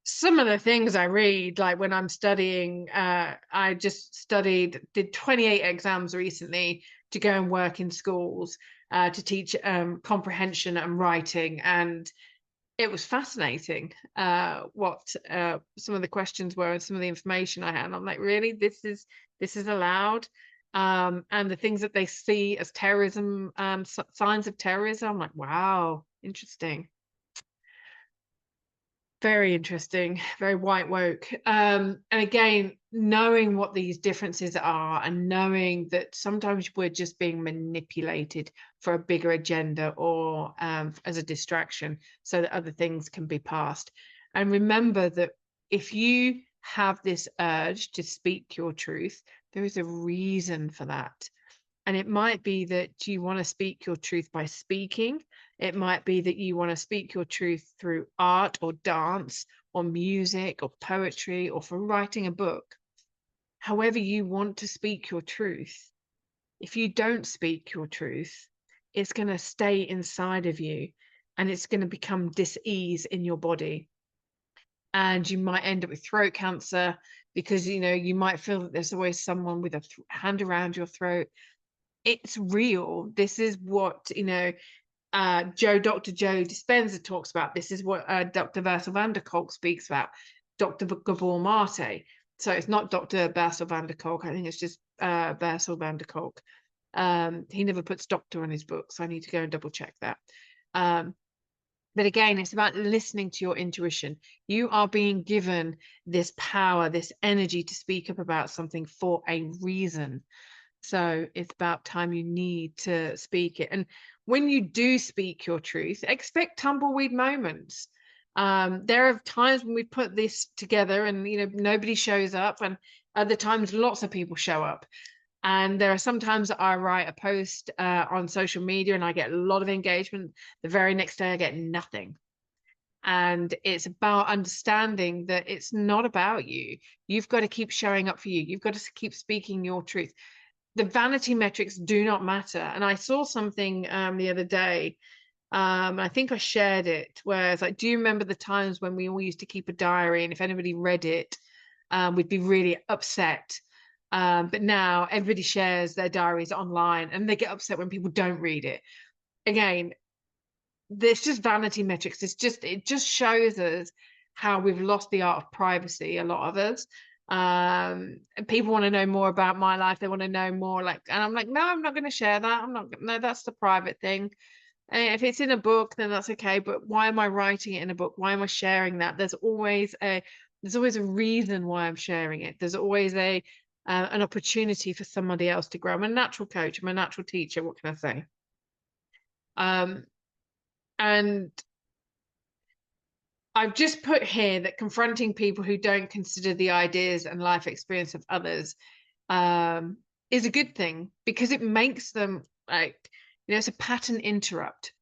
some of the things I read, like when I'm studying, I just did 28 exams recently to go and work in schools to teach comprehension and writing, and it was fascinating what some of the questions were and some of the information I had. And I'm like, really, this is allowed? And the things that they see as terrorism, signs of terrorism. I'm like, wow, interesting. Very interesting, very white woke. And again, knowing what these differences are and knowing that sometimes we're just being manipulated for a bigger agenda or as a distraction so that other things can be passed. And remember that if you have this urge to speak your truth, there is a reason for that. And it might be that you want to speak your truth by speaking. It might be that you want to speak your truth through art or dance or music or poetry or for writing a book. However you want to speak your truth, if you don't speak your truth, it's going to stay inside of you and it's going to become dis-ease in your body. And you might end up with throat cancer because, you know, you might feel that there's always someone with a hand around your throat. It's real. This is what, you know, Dr. Joe Dispenza talks about. This is what Dr. Bessel van der Kolk speaks about, Dr. Gabor Mate. So it's not Dr. Bessel van der Kolk. I think it's just Bessel van der Kolk. He never puts doctor on his book, so I need to go and double check that. But again, it's about listening to your intuition. You are being given this power, this energy to speak up about something for a reason. So it's about time you need to speak it. And when you do speak your truth, expect tumbleweed moments. There are times when we put this together and nobody shows up, and other times lots of people show up. And there are some times that I write a post on social media and I get a lot of engagement. The very next day I get nothing. And it's about understanding that it's not about you. You've got to keep showing up for you. You've got to keep speaking your truth. The vanity metrics do not matter. And I saw something the other day. I think I shared it, where it's like, do you remember the times when we all used to keep a diary, and if anybody read it, we'd be really upset. But now everybody shares their diaries online and they get upset when people don't read it. Again, it's just vanity metrics. It just shows us how we've lost the art of privacy, a lot of us. And people want to know more about my life. They want to know more, like, and I'm like, no, I'm not going to share that. No, that's the private thing. And if it's in a book, then that's okay. But why am I writing it in a book? Why am I sharing that? There's always a reason why I'm sharing it. There's always an opportunity for somebody else to grow. I'm a natural coach. I'm a natural teacher. What can I say? And I've just put here that confronting people who don't consider the ideas and life experience of others is a good thing, because it makes them, like, it's a pattern interrupt.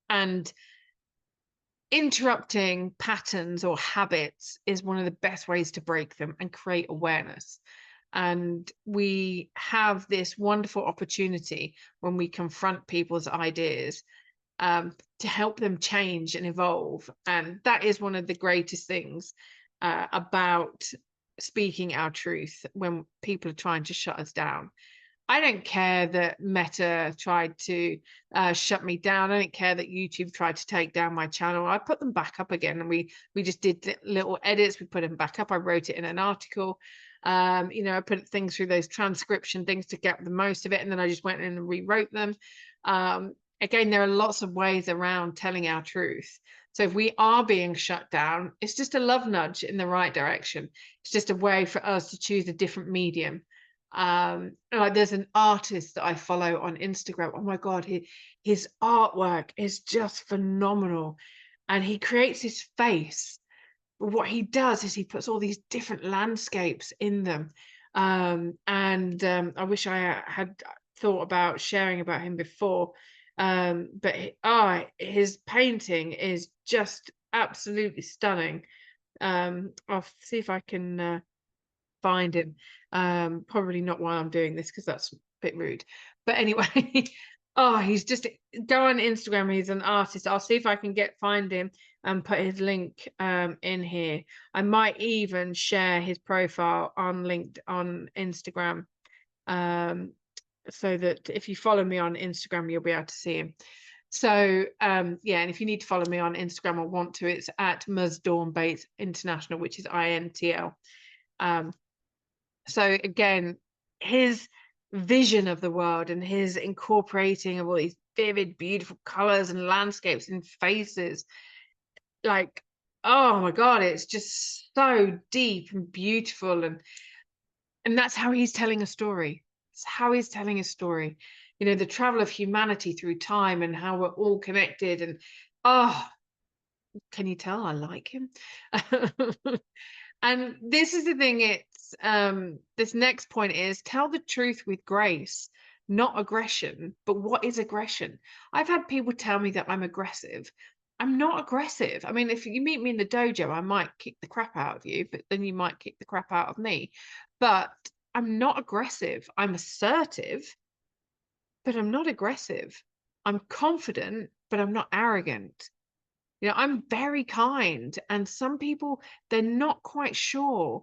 And interrupting patterns or habits is one of the best ways to break them and create awareness. And we have this wonderful opportunity when we confront people's ideas to help them change and evolve. And that is one of the greatest things about speaking our truth when people are trying to shut us down. I don't care that Meta tried to shut me down. I don't care that YouTube tried to take down my channel. I put them back up again, and we just did little edits. We put them back up. I wrote it in an article. I put things through those transcription things to get the most of it, and then I just went in and rewrote them. Again, there are lots of ways around telling our truth. So if we are being shut down, it's just a love nudge in the right direction. It's just a way for us to choose a different medium. Like, there's an artist that I follow on Instagram. Oh my God, his artwork is just phenomenal. And he creates his face. But what he does is he puts all these different landscapes in them. I wish I had thought about sharing about him before. But his painting is just absolutely stunning. I'll see if I can find him. Probably not while I'm doing this, because that's a bit rude. But anyway, he's just, go on Instagram. He's an artist. I'll see if I can find him and put his link in here. I might even share his profile on Instagram, so that if you follow me on Instagram, you'll be able to see him. So and if you need to follow me on Instagram or want to, it's at Musdawn Bates International, which is INTL. So again, his vision of the world and his incorporating of all these vivid, beautiful colors and landscapes and faces, like, oh my God, it's just so deep and beautiful. And that's how he's telling a story. It's how he's telling a story. The travel of humanity through time and how we're all connected. And can you tell I like him? And this is the thing, it's this next point is, tell the truth with grace, not aggression. But what is aggression? I've had people tell me that I'm aggressive. I'm not aggressive. I mean, if you meet me in the dojo, I might kick the crap out of you, but then you might kick the crap out of me. But I'm not aggressive. I'm assertive, but I'm not aggressive. I'm confident, but I'm not arrogant. I'm very kind, and some people, they're not quite sure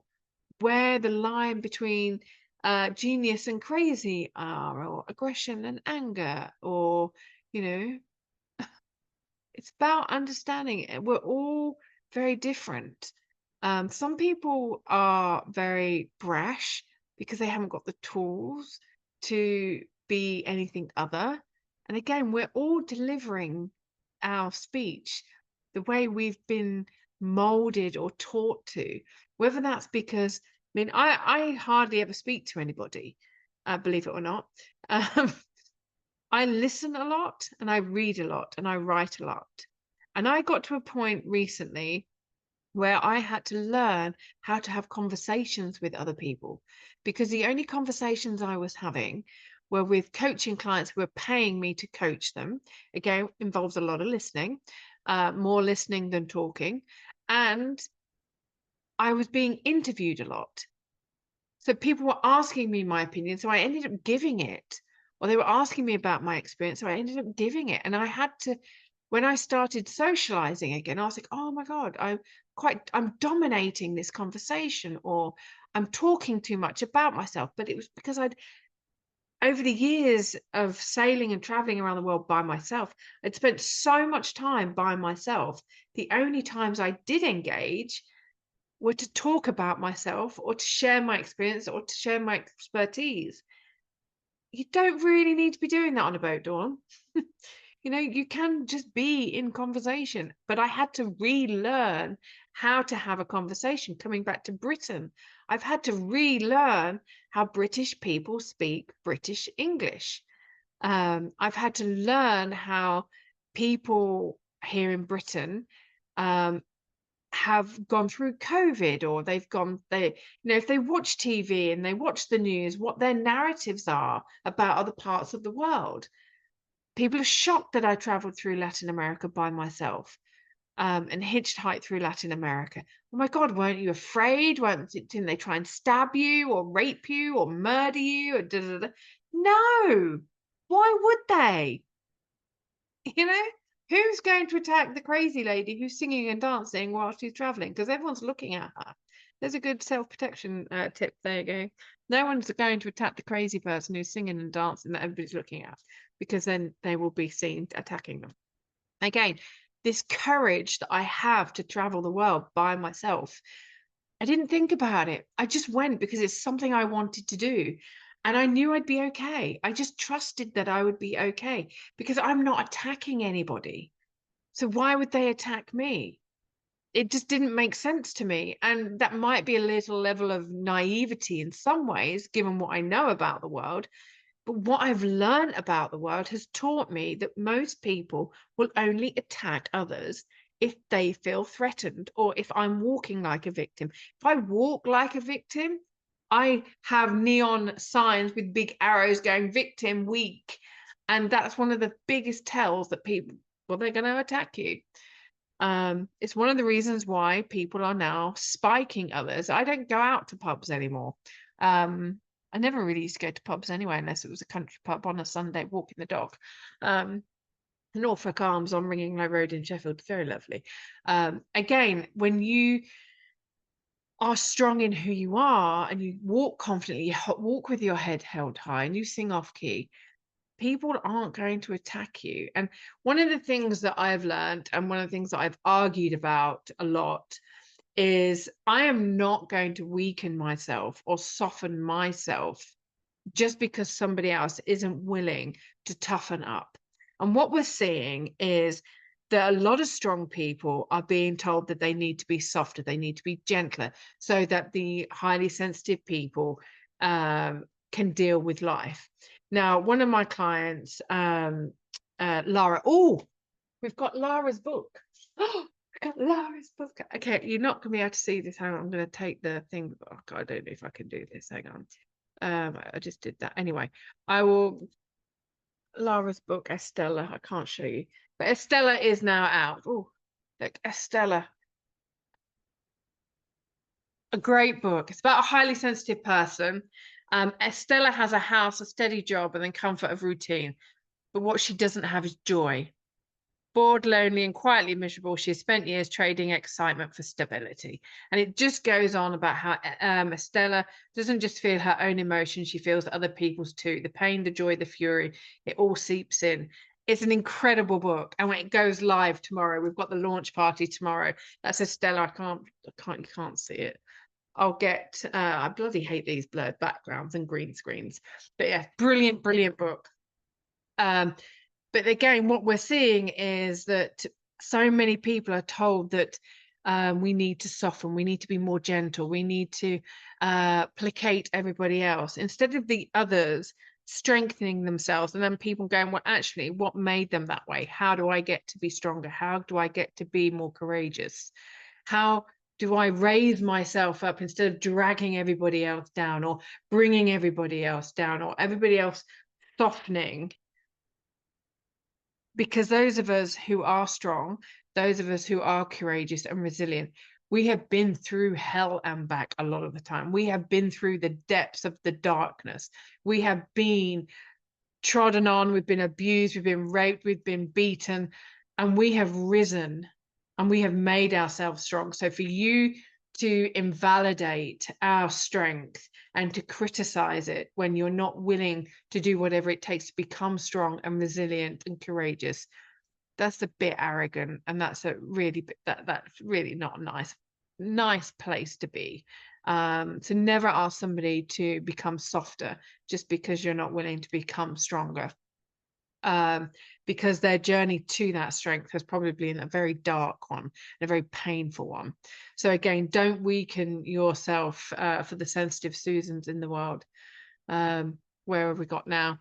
where the line between genius and crazy are, or aggression and anger, or it's about understanding it. We're all very different. Some people are very brash because they haven't got the tools to be anything other. And again, we're all delivering our speech the way we've been molded or taught to, whether that's because, I mean, I hardly ever speak to anybody, believe it or not. Um, I listen a lot and I read a lot and I write a lot. And I got to a point recently where I had to learn how to have conversations with other people, because the only conversations I was having were with coaching clients who were paying me to coach them. Again, involves a lot of listening, more listening than talking. And I was being interviewed a lot. So people were asking me my opinion. So I ended up giving it, or they were asking me about my experience. So I ended up giving it. And I had to, when I started socializing again, I was like, oh my God, I'm dominating this conversation, or I'm talking too much about myself. But it was because over the years of sailing and traveling around the world by myself, I'd spent so much time by myself. The only times I did engage were to talk about myself or to share my experience or to share my expertise. You don't really need to be doing that on a boat, Dawn. You can just be in conversation. But I had to relearn how to have a conversation. Coming back to Britain, I've had to relearn how British people speak British English. I've had to learn how people here in Britain um, have gone through COVID, or if they watch TV and they watch the news, what their narratives are about other parts of the world. People are shocked that I traveled through Latin America by myself, and hitchhiked through Latin America. Oh my God, weren't you afraid? Didn't they try and stab you or rape you or murder you? Or da, da, da? No, why would they? You know, who's going to attack the crazy lady who's singing and dancing while she's traveling? Because everyone's looking at her. There's a good self-protection tip. There you go. No one's going to attack the crazy person who's singing and dancing that everybody's looking at, because then they will be seen attacking them. Again, this courage that I have to travel the world by myself, I didn't think about it. I just went because it's something I wanted to do. And I knew I'd be okay. I just trusted that I would be okay, because I'm not attacking anybody. So why would they attack me? It just didn't make sense to me. And that might be a little level of naivety in some ways, given what I know about the world. But what I've learned about the world has taught me that most people will only attack others if they feel threatened, or if I'm walking like a victim. If I walk like a victim, I have neon signs with big arrows going victim weak. And that's one of the biggest tells that people, well, they're going to attack you. It's one of the reasons why people are now spiking others. I don't go out to pubs anymore. I never really used to go to pubs anyway, unless it was a country pub on a Sunday walking the dog. Norfolk Arms on Ringing Low Road in Sheffield, very lovely. Again, when you are strong in who you are and you walk confidently, you walk with your head held high and you sing off key, people aren't going to attack you. And one of the things that I've learned, and one of the things that I've argued about a lot, is I am not going to weaken myself or soften myself just because somebody else isn't willing to toughen up. And what we're seeing is that a lot of strong people are being told that they need to be softer, they need to be gentler, so that the highly sensitive people can deal with life. Now, one of my clients, Lara, oh, we've got Lara's book. Oh, we've got Lara's book. Okay, you're not going to be able to see this. Hang on, I'm going to take the thing. Oh, God, I don't know if I can do this. Hang on. I just did that. Anyway, I will. Lara's book, Estella. I can't show you, but Estella is now out. Oh, look, Estella. A great book. It's about a highly sensitive person. Estella has a house, a steady job, and then comfort of routine. But what she doesn't have is joy. Bored, lonely, and quietly miserable, she has spent years trading excitement for stability. And it just goes on about how Estella doesn't just feel her own emotions, she feels other people's too. The pain, the joy, the fury, it all seeps in. It's an incredible book. And when it goes live tomorrow, we've got the launch party tomorrow. That's Estella. You can't see it. I'll get, I bloody hate these blurred backgrounds and green screens. But yeah, brilliant, brilliant book. But again, what we're seeing is that so many people are told that we need to soften, we need to be more gentle, we need to placate everybody else instead of the others strengthening themselves. And then people going, well, actually, what made them that way? How do I get to be stronger? How do I get to be more courageous? How do I raise myself up instead of dragging everybody else down or bringing everybody else down or everybody else softening? Because those of us who are strong, those of us who are courageous and resilient, we have been through hell and back a lot of the time. We have been through the depths of the darkness. We have been trodden on, we've been abused, we've been raped, we've been beaten, and we have risen and we have made ourselves strong. So for you to invalidate our strength and to criticize it when you're not willing to do whatever it takes to become strong and resilient and courageous, that's a bit arrogant, and that's a really that's really not a nice place to be. To never ask somebody to become softer just because you're not willing to become stronger, because their journey to that strength has probably been a very dark one and a very painful one. So again, don't weaken yourself for the sensitive Susans in the world. Where have we got now?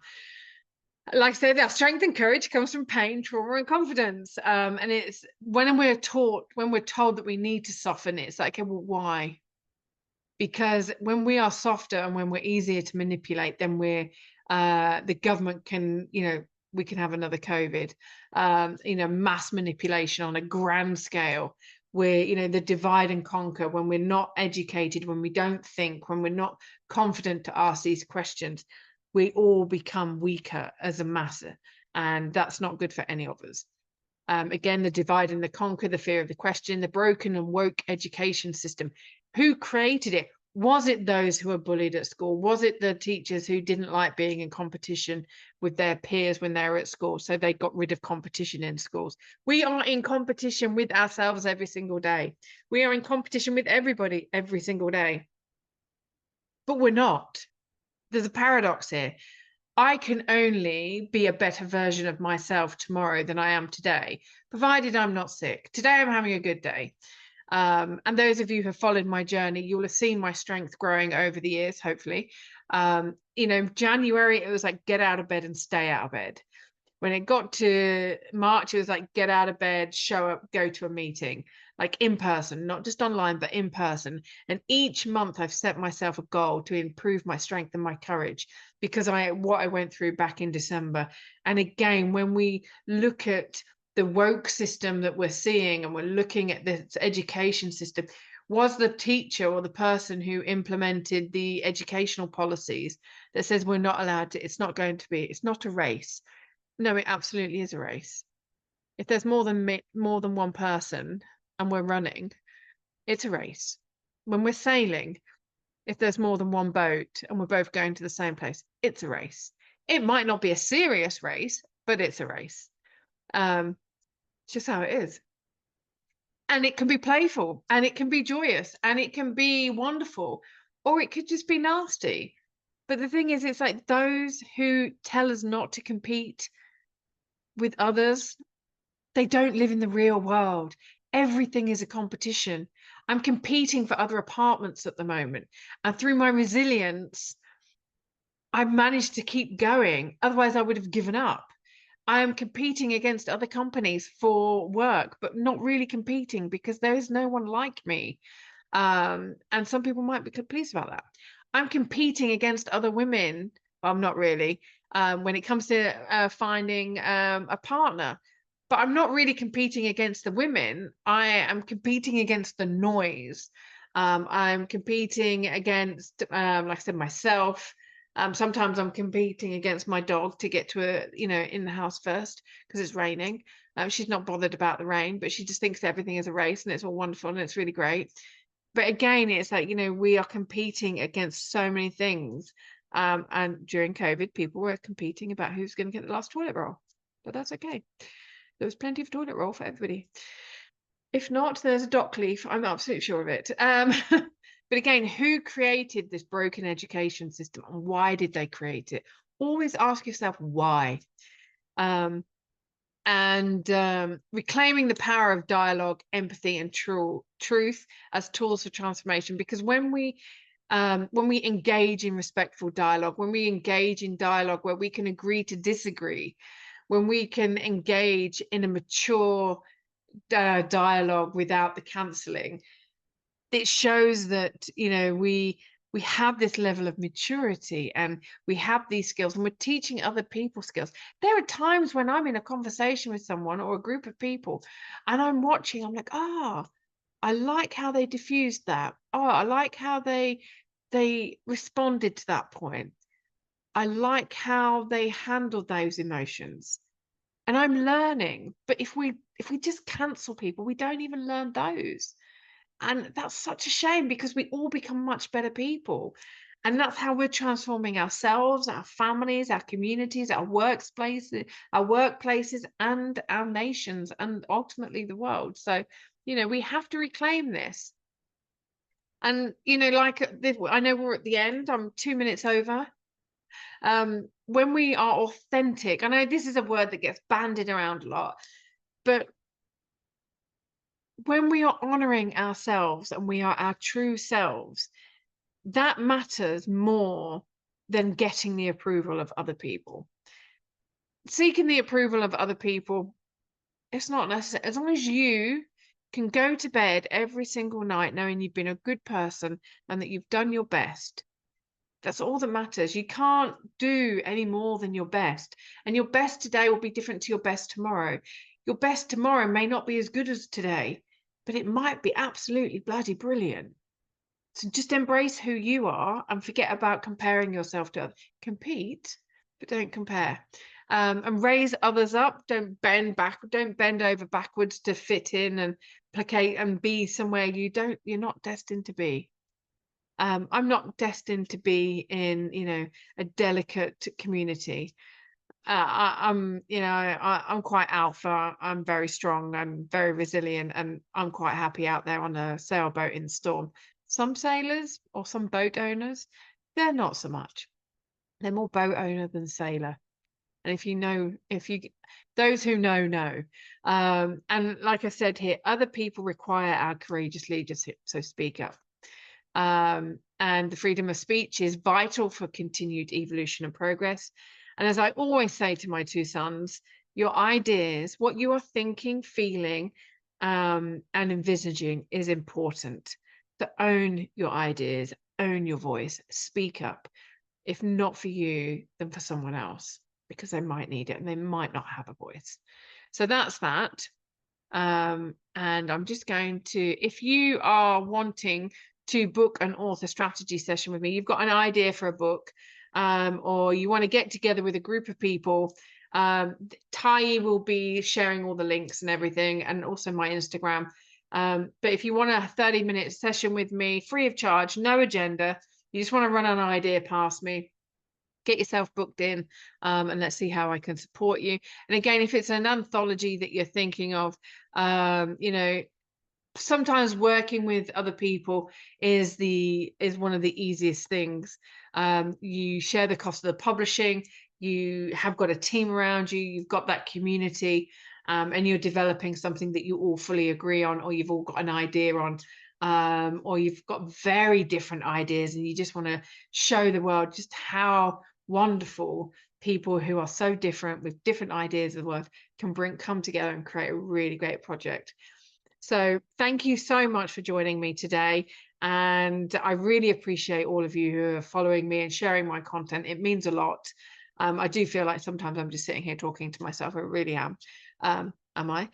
Like I said, our strength and courage comes from pain, trauma, and confidence. And it's when we're told that we need to soften, it's like, okay, well, why? Because when we are softer and when we're easier to manipulate, then we're the government can, we can have another COVID, mass manipulation on a grand scale, where the divide and conquer, when we're not educated, when we don't think, when we're not confident to ask these questions, we all become weaker as a mass, and that's not good for any of us. Again, the divide and the conquer, the fear of the question, the broken and woke education system. Who created it? Was it those who were bullied at school? Was it the teachers who didn't like being in competition with their peers when they were at school, so they got rid of competition in schools? We are in competition with ourselves every single day. We are in competition with everybody every single day. But we're not. There's a paradox here. I can only be a better version of myself tomorrow than I am today, provided I'm not sick. Today I'm having a good day. And those of you who have followed my journey, you'll have seen my strength growing over the years, hopefully. January, it was like, get out of bed and stay out of bed. When it got to March, it was like, get out of bed, show up, go to a meeting, like in person, not just online, but in person. And each month I've set myself a goal to improve my strength and my courage, because what I went through back in December. And again, when we look at the woke system that we're seeing, and we're looking at this education system, was the teacher or the person who implemented the educational policies that says we're not allowed to, it's not a race. No, it absolutely is a race. If there's more than one person and we're running, it's a race. When we're sailing, if there's more than one boat and we're both going to the same place, it's a race. It might not be a serious race, but it's a race. It's just how it is. And it can be playful, and it can be joyous, and it can be wonderful, or it could just be nasty. But the thing is, it's like those who tell us not to compete with others, they don't live in the real world. Everything is a competition. I'm competing for other apartments at the moment. And through my resilience, I've managed to keep going. Otherwise, I would have given up. I am competing against other companies for work, but not really competing because there is no one like me. And some people might be pleased about that. I'm competing against other women. Well, I'm not really, when it comes to finding a partner. But I'm not really competing against the women. I am competing against the noise. I'm competing against, like I said, myself. Sometimes I'm competing against my dog to get to in the house first because it's raining. She's not bothered about the rain, but she just thinks everything is a race and it's all wonderful and it's really great. But again, it's like, we are competing against so many things. And during COVID, people were competing about who's going to get the last toilet roll. But that's okay. There was plenty of toilet roll for everybody. If not, there's a dock leaf. I'm absolutely sure of it. But again, who created this broken education system and why did they create it? Always ask yourself why. and reclaiming the power of dialogue, empathy, and truth as tools for transformation. Because when we engage in respectful dialogue, when we engage in dialogue where we can agree to disagree, when we can engage in a mature dialogue without the cancelling, it shows that, you know, we have this level of maturity, and we have these skills, and we're teaching other people skills. There are times when I'm in a conversation with someone or a group of people, and I'm watching, I'm like, I like how they diffused that. I like how they responded to that point. I like how they handled those emotions. And I'm learning. But if we just cancel people, we don't even learn those. And that's such a shame, because we all become much better people. And that's how we're transforming ourselves, our families, our communities, our workplaces, and our nations, and ultimately the world. So, you know, we have to reclaim this. And, you know, like I know we're at the end, I'm 2 minutes over. When we are authentic, I know this is a word that gets bandied around a lot, but when we are honoring ourselves and we are our true selves, that matters more than getting the approval of other people. Seeking the approval of other people, it's not necessary. As long as you can go to bed every single night knowing you've been a good person and that you've done your best, that's all that matters. You can't do any more than your best. And your best today will be different to your best tomorrow. Your best tomorrow may not be as good as today, but it might be absolutely bloody brilliant. So just embrace who you are and forget about comparing yourself to others. Compete, but don't compare. And raise others up. Don't bend over backwards to fit in and placate and be somewhere you're not destined to be. I'm not destined to be in, you know, a delicate community. I'm quite alpha. I'm very strong. I'm very resilient, and I'm quite happy out there on a sailboat in the storm. Some sailors or some boat owners, they're not so much. They're more boat owner than sailor. And those who know. And like I said here, other people require our courageous leadership. So speak up. And the freedom of speech is vital for continued evolution and progress. And as I always say to my two sons, your ideas, what you are thinking, feeling, and envisaging is important. To own your ideas, own your voice, speak up. If not for you, then for someone else, because they might need it and they might not have a voice. So that's that. And I'm just going to, if you are wanting to book an author strategy session with me, you've got an idea for a book, or you want to get together with a group of people, Tai will be sharing all the links and everything, and also my Instagram. But if you want a 30-minute session with me, free of charge, no agenda, you just want to run an idea past me, get yourself booked in, and let's see how I can support you. And again, if it's an anthology that you're thinking of, you know, sometimes working with other people is one of the easiest things. You share the cost of the publishing, you have got a team around you, you've got that community, and you're developing something that you all fully agree on, or you've all got an idea on, or you've got very different ideas and you just want to show the world just how wonderful people who are so different with different ideas of the world can come together and create a really great project. So thank you so much for joining me today. And I really appreciate all of you who are following me and sharing my content. It means a lot. I do feel like sometimes I'm just sitting here talking to myself. I really am. Am I?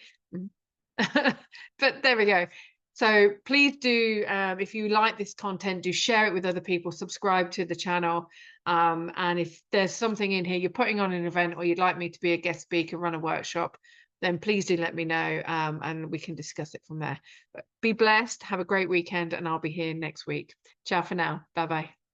But there we go. So please do, if you like this content, do share it with other people, subscribe to the channel. And if there's something in here, you're putting on an event, or you'd like me to be a guest speaker, run a workshop, then please do let me know, and we can discuss it from there. But be blessed, have a great weekend, and I'll be here next week. Ciao for now. Bye-bye.